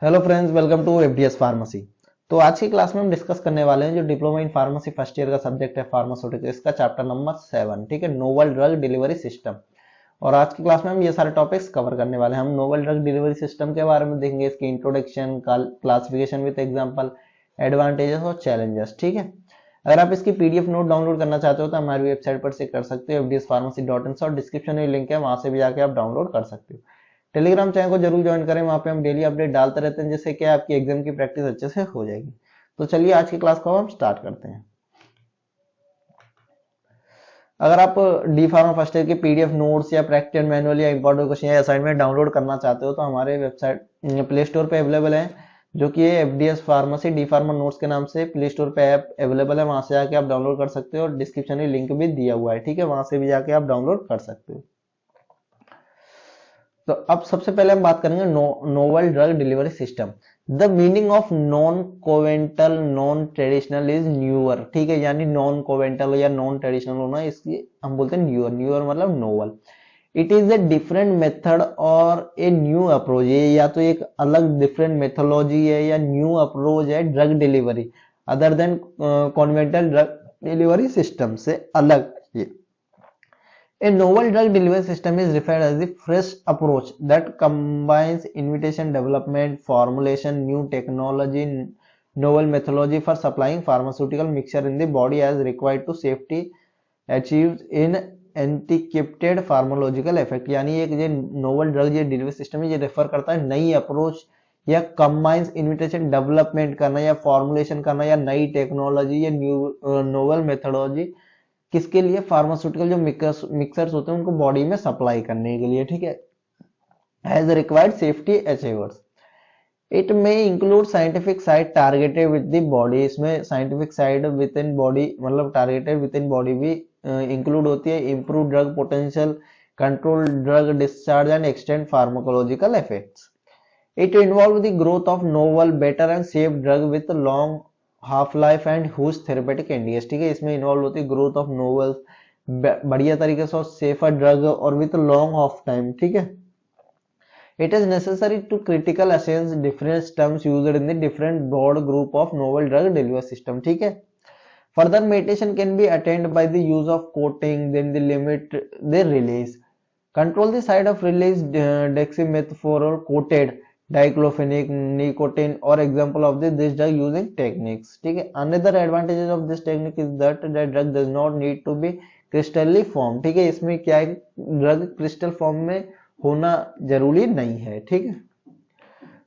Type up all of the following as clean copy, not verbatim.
Hello friends, welcome to FDS pharmacy. तो आज की क्लास में हम डिस्कस करने वाले हैं जो diploma in pharmacy first year का सब्जेक्ट है फार्मास्यूटिक्स, इसका चैप्टर नंबर 7, ठीक है, नोवल ड्रग डिलीवरी सिस्टम। और आज की क्लास में हम ये सारे टॉपिक्स कवर करने वाले हैं। हम नोवल ड्रग डिलीवरी सिस्टम के बारे में देखेंगे, इसकी introduction, classification with example, advantages और चैलेंजेस, ठीक है। अगर आप इसकी पीडीएफ नोट डाउनलोड करना चाहते हो तो हमारी वेबसाइट पर से कर सकते हो, fdspharmacy.in, और डिस्क्रिप्शन में लिंक है, वहां से भी जाके आप डाउनलोड कर सकते हो। टेलीग्राम चैनल को जरूर ज्वाइन करें, वहां पे हम डेली अपडेट डालते रहते हैं, जिससे कि आपकी एग्जाम की प्रैक्टिस अच्छे से हो जाएगी। तो चलिए आज की क्लास को हम स्टार्ट करते हैं। अगर आप डी फार्मा फर्स्ट ईयर के पीडीएफ नोट्स या प्रैक्टिस मैनुअल या इंपॉर्टेंट क्वेश्चन या असाइनमेंट डाउनलोड करना चाहते हो तो हमारे वेबसाइट प्ले स्टोर पे अवेलेबल है, जो कि FDS pharmacy D pharma notes के नाम से प्ले स्टोर पे ऐप अवेलेबल है। वहां से जाके आप डाउनलोड कर सकते हो और डिस्क्रिप्शन में लिंक भी दिया हुआ है, ठीक है, वहां से भी जाके आप डाउनलोड कर सकते हो। तो अब सबसे पहले हम बात करेंगे novel drug delivery system. The meaning of non conventional non traditional is newer, ठीक है, यानी नॉन कोवेंटल या नॉन ट्रेडिशनल होना, इसकी हम बोलते हैं न्यूअर। न्यूअर मतलब novel. It is a different method और ए न्यू अप्रोच, ये या तो एक अलग डिफरेंट मेथोलॉजी है या न्यू अप्रोच है drug delivery, other than conventional drug delivery system से अलग ये। A novel drug delivery system is referred as the fresh approach that combines invitation development, formulation, new technology, novel methodology for supplying pharmaceutical mixture in the body as required to safety achieved in anticipated pharmacological effect. यानी एक ये novel drug ये delivery system है, ये refer करता है नई approach या कंबाइंस इन्विटेशन डेवलपमेंट करना या फॉर्मुलेशन करना या नई टेक्नोलॉजी या न्यू नोवल मेथोडोलॉजी, किसके लिए? फार्मास्यूटिकल जो मिक्सर्स होते हैं उनको बॉडी में सप्लाई करने के लिए, ठीक है, as required safety achievers. It में include scientific side targeted with the body, इसमें scientific side with in body मतलब टारगेटेड विद इन बॉडी भी इंक्लूड होती है। Improve drug potential, control drug discharge and extend pharmacological effects. It involves the growth of novel, better and safe drug with long half life and whose therapeutic indications, ठीक है, इसमें involve होती है growth of novel, बढ़िया तरीके से और safer drug और विथ लॉन्ग ऑफ टाइम, ठीक है। It is necessary to critical असेंस different terms used in the different broad group of novel drug delivery system, ठीक है। Further meditation can be attend by the use of coating, then the limit the release, control the side of release dexamethasone coated diclofenac nicotine और example of this drug using techniques, ठीक है। Another advantages of this technique is that the drug does not need to be crystalline form, ठीक है, इसमें क्या है, drug crystal form में होना जरूरी नहीं है, ठीक है।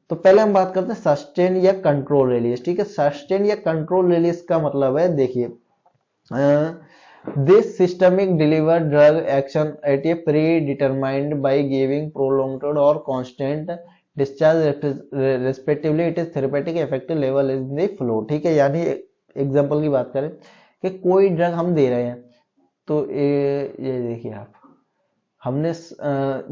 तो पहले हम बात करते हैं सस्टेन या कंट्रोल रिलीज, ठीक है। सस्टेन या कंट्रोल रिलीज का मतलब है, देखिए, this systemic deliver drug action at a predetermined by giving prolonged or constant discharge respectively it is therapeutic effective level in the flow, ठीक है। यानी एग्जांपल की बात करें कि कोई ड्रग हम दे रहे हैं, तो ये देखिए आप, हमने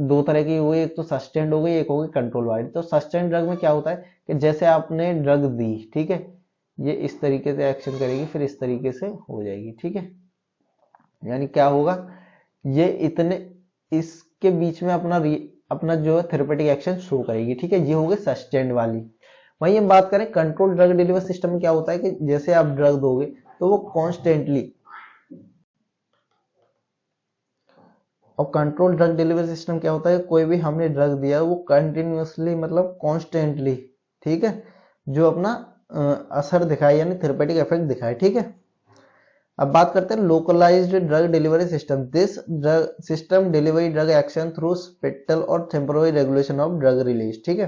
दो तरह की हुई, एक तो सस्टेंड हो गई, एक हो गई कंट्रोल वाली। तो सस्टेंड ड्रग में क्या होता है कि जैसे आपने ड्रग दी, ठीक है, ये इस तरीके से एक्शन करेगी, फिर इस तरीके से हो जाएगी, ठीक है। यानी क्या होगा, ये इतने इसके बीच में अपना जो है थेरेपेटिक एक्शन शो करेगी, ठीक है, ये हो गई सस्टेंड वाली। वहीं हम बात करें कंट्रोल ड्रग डिलीवरी सिस्टम में, क्या होता है कि जैसे आप ड्रग दोगे तो वो कॉन्स्टेंटली, और कंट्रोल ड्रग डिलीवरी सिस्टम क्या होता है, कोई भी हमने ड्रग दिया वो कंटिन्यूअसली मतलब कॉन्स्टेंटली, ठीक है, जो अपना असर दिखाए यानी थेरेपेटिक इफेक्ट दिखाए, ठीक है। अब बात करते हैं localised drug delivery system. This drug system delivery drug action through spectral और temporary regulation of drug release, ठीक है,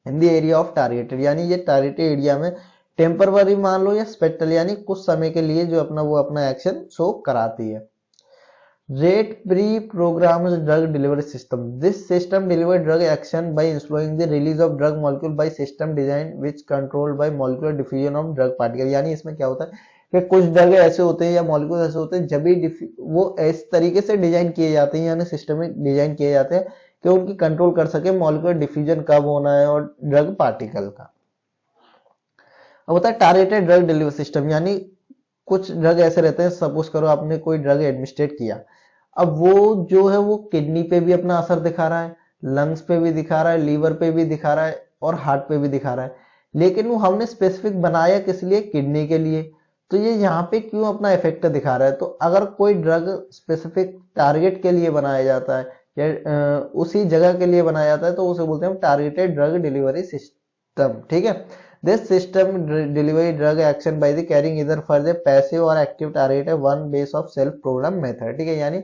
in the area of targeted, यानी ये टारगेटेड एरिया में टेम्पररी मान लो या स्पेक्ट्रल यानी कुछ समय के लिए जो अपना एक्शन शो कराती है। Rate pre program drug delivery system. This system deliver drug action by slowing the release of drug molecule by system design which controlled by molecular diffusion of drug particle. यानी इसमें क्या होता है कि कुछ drug ऐसे होते हैं या मॉलिक्यूल ऐसे होते हैं जब भी वो इस तरीके से डिजाइन किए जाते हैं यानी सिस्टमिक डिजाइन किए जाते हैं कि उनकी कंट्रोल कर सके मॉलिक्यूलर डिफ्यूजन कब होना है और ड्रग पार्टिकल का। अब होता है टारगेटेड ड्रग डिलीवरी सिस्टम, यानी कुछ ड्रग ऐसे रहते हैं, सपोज करो आपने कोई ड्रग एडमिनिस्ट्रेट किया, अब वो जो है वो किडनी पे भी अपना असर दिखा रहा है, लंग्स पे भी दिखा रहा है, लीवर पे भी दिखा रहा है और हार्ट पे भी दिखा रहा है, लेकिन वो हमने स्पेसिफिक बनाया किस लिए, किडनी के लिए। तो ये यहाँ पे क्यों अपना इफेक्ट दिखा रहा है, तो अगर कोई ड्रग स्पेसिफिक टारगेट के लिए बनाया जाता है या उसी जगह के लिए बनाया जाता है तो उसे बोलते हैं टारगेटेड ड्रग डिलीवरी सिस्टम, ठीक है। This system delivery drug action by the carrying either for the passive और एक्टिव टारगेट है one base of self program method, ठीक है, यानी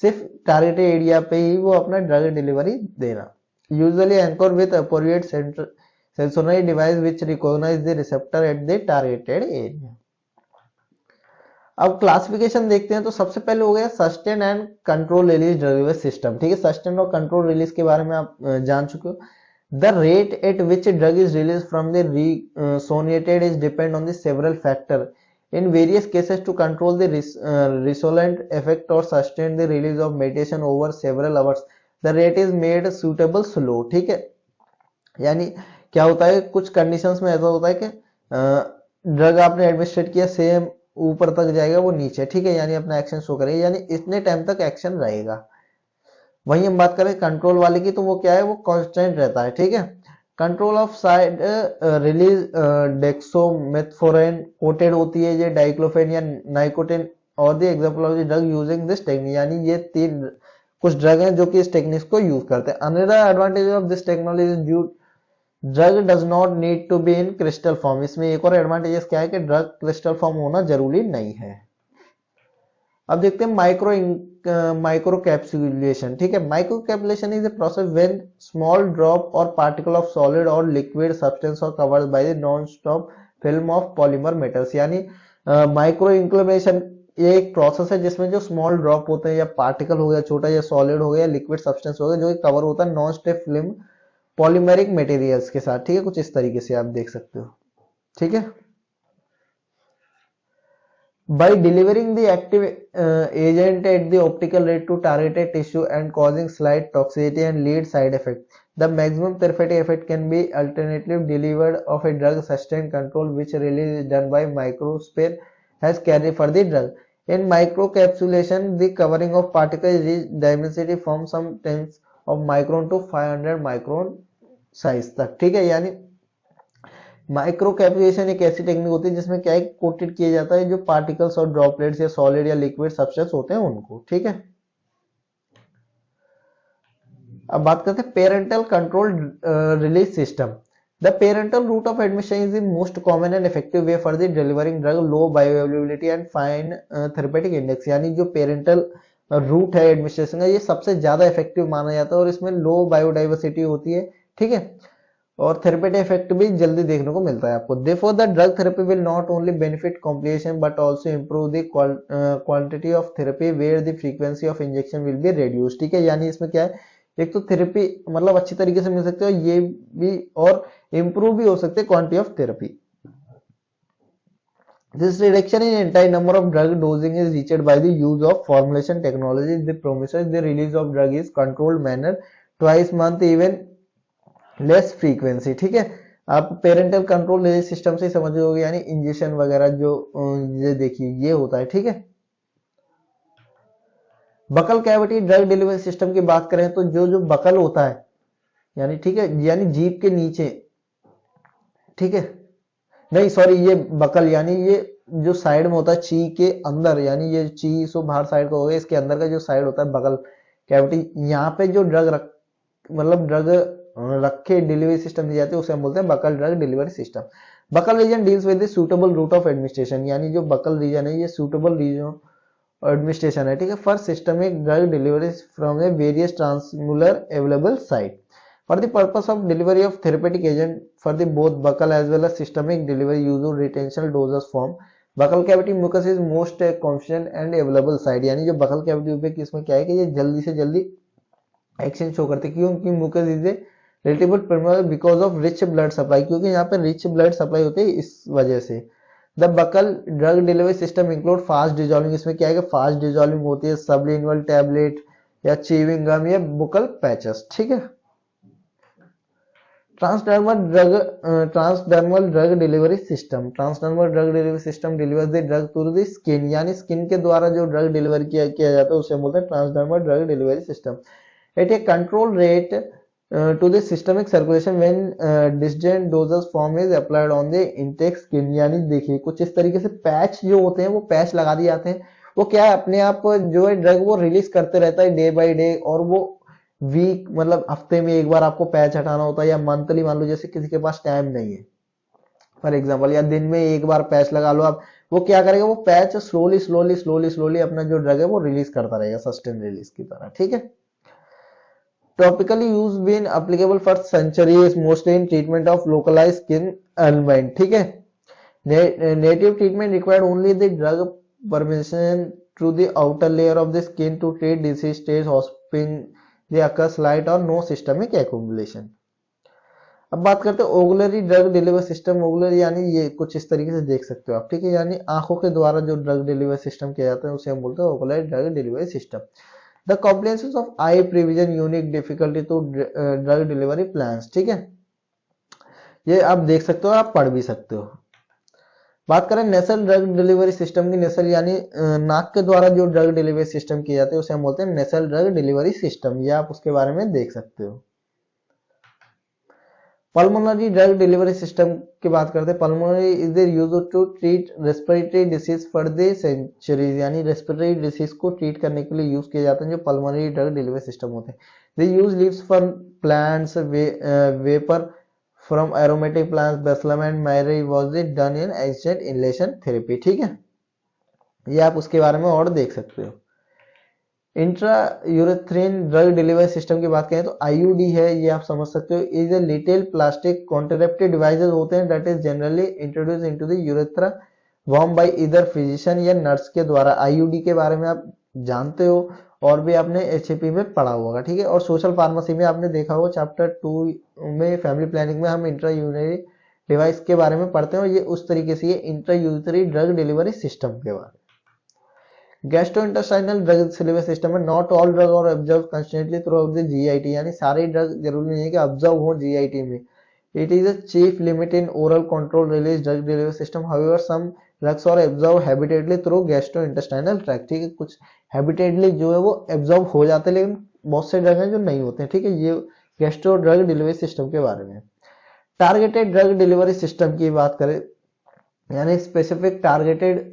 सिर्फ टारगेटेड एरिया पे ही वो अपना ड्रग डिलीवरी देना। Usually anchor with appropriate sensory device which recognize the receptor at the targeted area। अब क्लासिफिकेशन देखते हैं, तो सबसे पहले हो गया sustain and control release drug system, ठीक है। सस्टेन और कंट्रोल रिलीज के बारे में आप जान चुके हो। The rate at which drug is release from the sonicated is depend on the several factor in various cases to control the resultant effect or sustain the release of medication over several hours the rate is made suitable slow, ठीक है। यानी क्या होता है, कुछ conditions में ऐसा होता है कि ड्रग आपने एडमिनिस्ट्रेट किया, सेम ऊपर तक जाएगा वो नीचे, ठीक है, यानी अपना एक्शन शो करेगा, यानी इतने टाइम तक एक्शन रहेगा। वहीं हम बात करें कंट्रोल वाले की, तो वो क्या है, वो कांस्टेंट रहता है, ठीक है। Control of side release dexamethasone coated होती है, ये डाइक्लोफेन या नाइकोटिन और the example of the drug using this technique, यानी ये तीन कुछ ड्रग हैं जो कि इस टेक्निक को यूज करते हैं। Another advantage of this technology is due drug does not need to be in crystal form. इसमें एक और एडवांटेज क्या है कि ड्रग क्रिस्टल फॉर्म होना जरूरी नहीं है। अब देखते हैं माइक्रो कैप्सुलेशन, ठीक है। Micro capsulation is a process when small drop और पार्टिकल ऑफ सॉलिड और लिक्विड सब्सटेंस और covered by the non stop film of polymer metals, यानी माइक्रो इंक्लूमेशन ये एक प्रोसेस है जिसमें जो स्मॉल ड्रॉप होते हैं या पार्टिकल हो गया छोटा, या सॉलिड हो गया, लिक्विड सब्सटेंस हो गया, जो कवर होता है non stop film polymeric materials के साथ, ठीक है। कुछ इस तरीके से आप देख सकते हो, ठीक है। By delivering the active agent at the optical rate to targeted tissue and causing slight toxicity and lead side effect, the maximum therapeutic effect can be alternatively delivered of a drug sustained control which release is done by microsphere has carried for the drug. In microcapsulation, the covering of particles is density from some tens of micron to 500 micron size तक, ठीक है। यानी micro capsulation एक ऐसी technique होती है जिसमें क्या है, कोटेड किया जाता है जो पार्टिकल्स और ड्रॉपलेट्स या सॉलिड या लिक्विड सब्सटेंस होते हैं उनको, ठीक है। अब बात करते हैं parenteral control release system. The parenteral route of admission is the most common and effective way for the delivering drug low bioavailability and fine therapeutic index, यानी जो पेरेंटल रूट है एडमिनिस्ट्रेशन का, ये सबसे ज्यादा इफेक्टिव माना जाता है और इसमें लो बायोडाइवर्सिटी होती है, ठीक है, और थेरेपेटिक इफेक्ट भी जल्दी देखने को मिलता है आपको। Therefore, the drug therapy will not only benefit complication but also improve the quantity of therapy where the frequency of injection will be reduced, ठीक है। यानी इसमें क्या है, एक तो थेरेपी मतलब अच्छी तरीके से मिल सकते हो, ये भी और इम्प्रूव भी हो सकते हैं quantity of therapy. This reduction in entire number of drug dosing is reached by the use of formulation technology. The promises the release of drug is controlled manner twice month even less frequency, ठीक है। आप parental control system से समझ लोगे, यानी injection वगैरह जो ये देखिए ये होता है, ठीक है। Buccal cavity drug delivery system की बात करें तो जो जो बकल होता है, यानी ठीक है, यानी जीभ के नीचे, ठीक है, नहीं सॉरी, ये बकल यानी ये जो साइड में होता है ची के अंदर, यानी ये ची सो बाहर साइड का हो गया, इसके अंदर का जो साइड होता है बकल कैविटी, यहाँ पे जो ड्रग मतलब ड्रग रखे डिलीवरी सिस्टम दी जाती है उसे हम बोलते हैं buccal drug delivery system. Buccal region deals with the suitable route of administration, यानी जो बकल रीजन है ये सूटेबल रीजन एडमिनिस्ट्रेशन है, ठीक है, for systemic drug delivery from a various transmucosal available site for the purpose of delivery of therapeutic agent for the both buccal as well as systemic delivery use retentional doses form. Buccal cavity mucus is most confident and available site, यानी जो buccal cavity इसमें क्या है कि ये जल्दी से जल्दी एक्शन शो करते हैं, क्योंकि mucus is a relatively permeable because of rich blood supply, क्योंकि यहाँ पे रिच ब्लड सप्लाई होती है इस वजह से। The buckle drug delivery system include fast dissolving, इसमें क्या है कि फास्ट डिजॉल्विंग होती है, सबलिंगुअल टैबलेट या च्यूइंग गम या बुकल पैचेस, ठीक है। Transdermal drug delivery system, transdermal drug delivery system delivers the drug through the skin, यानी स्किन के द्वारा जो ड्रग डिलीवर किया जाता है उसे बोलते हैं transdermal drug delivery system. At a control rate to the systemic circulation when distant doses form is applied on the intake skin। यानी देखिए कुछ इस तरीके से पैच जो होते हैं वो पैच लगा दिए जाते हैं, वो क्या है अपने आप जो है ड्रग वो रिलीज करते रहता है डे बाय डे, और वो वीक मतलब हफ्ते में एक बार आपको पैच हटाना होता है, या मंथली मान लो जैसे किसी के पास टाइम नहीं है फॉर एग्जाम्पल, या दिन में एक बार पैच लगा लो आप, वो क्या करेगा वो patch slowly slowly slowly slowly अपना जो ड्रग है वो रिलीज करता रहेगा सस्टेन रिलीज की तरह, ठीक है। Topically use been applicable for centuries, mostly in treatment of localized skin ailment, ठीक है। Native treatment required only the drug permission through the outer layer of the skin to treat disease stage, hosping the occurs light or no systemic accumulation। अब बात करते हैं ocular drug delivery system. ओगुलरी यानी ये कुछ इस तरीके से देख सकते हो आप, ठीक है, यानी आंखों के द्वारा जो ड्रग डिलीवरी सिस्टम किया जाता है उसे हम बोलते हैं ocular drug delivery system. The complications of eye provision, unique difficulty to drug delivery plans, ठीक है, ये आप देख सकते हो, आप पढ़ भी सकते हो। बात करें नेसल ड्रग डिलीवरी सिस्टम की, नेसल यानी नाक के द्वारा जो ड्रग डिलीवरी सिस्टम किए जाते हैं उसे हम बोलते हैं नेसल ड्रग डिलीवरी सिस्टम, ये आप उसके बारे में देख सकते हो। पल्मोनरी ड्रग डिलीवरी सिस्टम की बात करते हैं। Pulmonary is use to treat respiratory disease for the centuries, यानी रेस्पिरेटरी डिसीज को ट्रीट करने के लिए यूज किए जाते हैं जो पल्मोनरी ड्रग डिलीवरी सिस्टम होते हैं। They use leaves from plants, vapour from aromatic plants, balsam and Mary was it done in ancient inhalation therapy, ठीक है, ये आप उसके बारे में और देख सकते हो। इंट्रा यूरेथ्रिन ड्रग डिलीवरी सिस्टम की बात करें तो आईयूडी है, ये आप समझ सकते हो, is a little plastic contraceptive devices होते हैं that is generally introduce into the urethra worm by either physician या नर्स के द्वारा। आईयूडी के बारे में आप जानते हो और भी आपने एचएपी में पढ़ा होगा, ठीक है, और सोशल फार्मेसी में आपने देखा होगा चैप्टर 2 में फैमिली प्लानिंग में हम इंट्रा यूरिनरी डिवाइस के बारे में पढ़ते हैं, और ये उस तरीके से ये intra urinary drug delivery system के बारे में। गैस्ट्रोइंटेस्टाइनल ड्रग डिलीवरी सिस्टम है। Not all drug are observe constantly throughout the GIT, यानी सारे ड्रग जरूरी नहीं है कि ऑब्जर्व हो जीआईटी में। It is a chief limit in oral control release drug delivery system, however some drugs are absorb habitually through gastrointestinal tract, ठीक है, कुछ हैबिटेटली जो है वो एब्जॉर्ब हो जाते हैं, लेकिन बहुत से ड्रग हैं जो नहीं होते हैं, ठीक है, ये गैस्ट्रो ड्रग डिलीवरी सिस्टम के बारे में। टारगेटेड ड्रग डिलीवरी सिस्टम की बात करें, यानी स्पेसिफिक टारगेटेड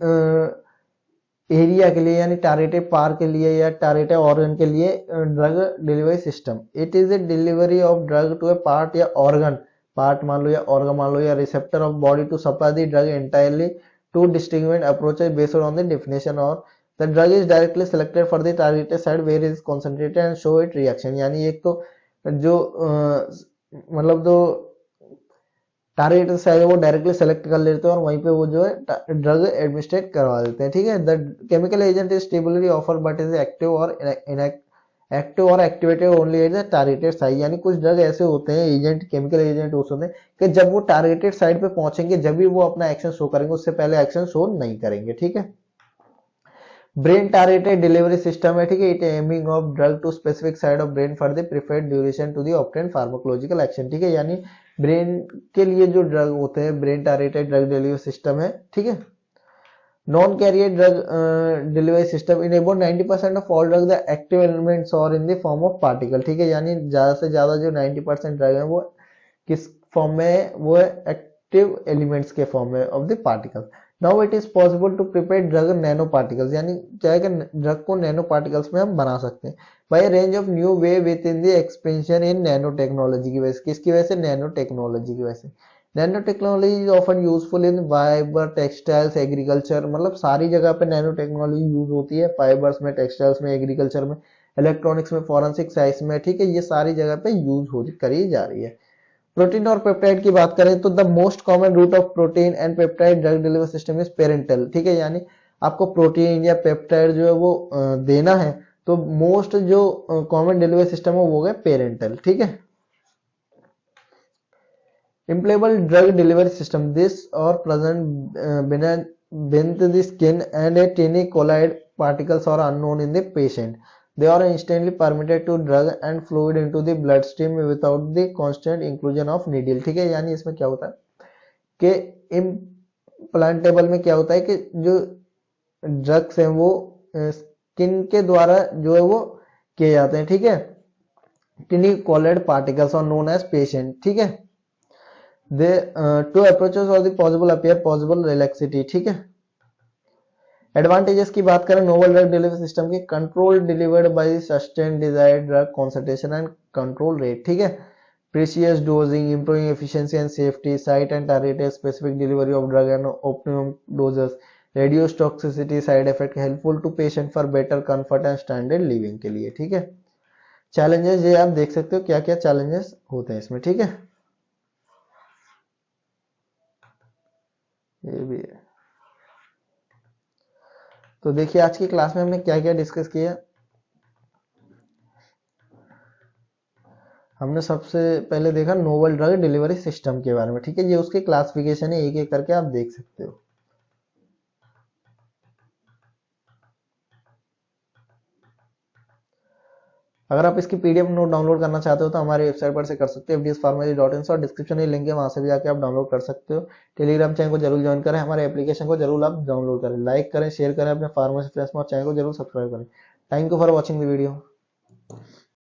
एरिया के लिए, यानी टारगेटेड पार्ट के लिए या टारगेटेड ऑर्गन के लिए drug delivery system. It is a delivery of drug to a part या ऑर्गन, पार्ट मान लो या ऑर्गन मान लो, या receptor of body to supply the drug entirely to distinguish approaches based on the definition, और the drug is directly selected for the targeted site where is concentrated and show it reaction. यानी एक तो जो मतलब जो target side वो directly select कर लेते हैं और वहीं पे वो जो है ड्रग एडमिनिस्ट्रेट करवा देते हैं, ठीक है। The chemical agent is stably offer but is active और activated only at the targeted site, यानी कुछ ड्रग ऐसे होते हैं एजेंट, केमिकल एजेंट होते हैं कि जब वो टारगेटेड साइट पे पहुंचेंगे जब भी वो अपना एक्शन शो करेंगे, उससे पहले एक्शन शो नहीं करेंगे, ठीक है। ब्रेन टारगेटेड डिलीवरी सिस्टम है, ठीक है, it aiming of drug to specific side of brain for the preferred duration to the obtain pharmacological action, ठीक है, यानी ब्रेन के लिए जो ड्रग होते हैं brain targeted drug delivery system है, ठीक है। Non carrier drug delivery system in about 90% of all drug the active elements और in the form of particle, ठीक है, यानी ज्यादा से ज्यादा जो 90% ड्रग है वो किस फॉर्म में है, वो एक्टिव एलिमेंट्स के फॉर्म में of the particle. Now it is possible to prepare drug nanoparticles, यानी क्या है कि ड्रग को नैनो पार्टिकल्स में हम बना सकते हैं by range of new way within the expansion in nanotechnology की वजह से। किसकी वजह से? नैनो टेक्नोलॉजी की वजह से। Nano technology is often useful in fibre, textiles, agriculture, मतलब सारी जगह पे नैनो टेक्नोलॉजी यूज होती है, फाइबर्स में, टेक्सटाइल्स में, एग्रीकल्चर में, इलेक्ट्रॉनिक्स में, फॉरेंसिक साइंस में, ठीक है, ये सारी जगह पे यूज हो करी जा रही है। प्रोटीन और पेप्टाइड की बात करें तो the most common route of protein and peptide drug delivery system is parenteral, ठीक है, यानी आपको प्रोटीन या पेप्टाइड जो है वो देना है तो मोस्ट जो कॉमन डिलीवरी सिस्टम है वो हो गया पेरेंटल, ठीक है। Implantable drug delivery system. This or present beneath the skin and a tiny colloid particles are unknown in the patient. They are instantly permitted to drug and fluid into the bloodstream without the constant inclusion of needle, ठीक है, यानी इसमें क्या होता है कि implantable में क्या होता है कि जो ड्रग्स हैं वो स्किन के द्वारा जो है वो किए जाते हैं, ठीक है, टिनी कॉलेड पार्टिकल्स और नोन एज पेशेंट, ठीक है। They two approaches are the possible appear possible relaxity, ठीक है। एडवांटेजेस की बात करें नोवल ड्रग डिलीवरी सिस्टम की, control delivered by sustain desired drug concentration and control rate, ठीक है। Precise dosing, improving efficiency and safety, site and targeted specific delivery of drug and optimum doses, reduce toxicity side effect, helpful to patient for better comfort and standard living के लिए, ठीक है। Challenges ये आप देख सकते हो क्या क्या चैलेंजेस होते हैं इसमें, ठीक है। ये भी है। तो देखिए आज की क्लास में हमने क्या क्या डिस्कस किया। हमने सबसे पहले देखा नोवल ड्रग डिलीवरी सिस्टम के बारे में, ठीक है। ये उसके क्लासिफिकेशन है, एक एक करके आप देख सकते हो। अगर आप इसकी पीडीएफ नोट डाउनलोड करना चाहते हो तो हमारी वेबसाइट पर से कर सकते हो, fdspharmacy.in से, और डिस्क्रिप्शन में लिंक है, वहां से भी जाके आप डाउनलोड कर सकते हो। टेलीग्राम चैनल को जरूर ज्वाइन करें, हमारे एप्लीकेशन को जरूर आप डाउनलोड करें, लाइक करें, शेयर करें अपने फार्मेसी फ्रेंड्स में, और चैनल को जरूर सब्सक्राइब करें। Thank you for watching the video.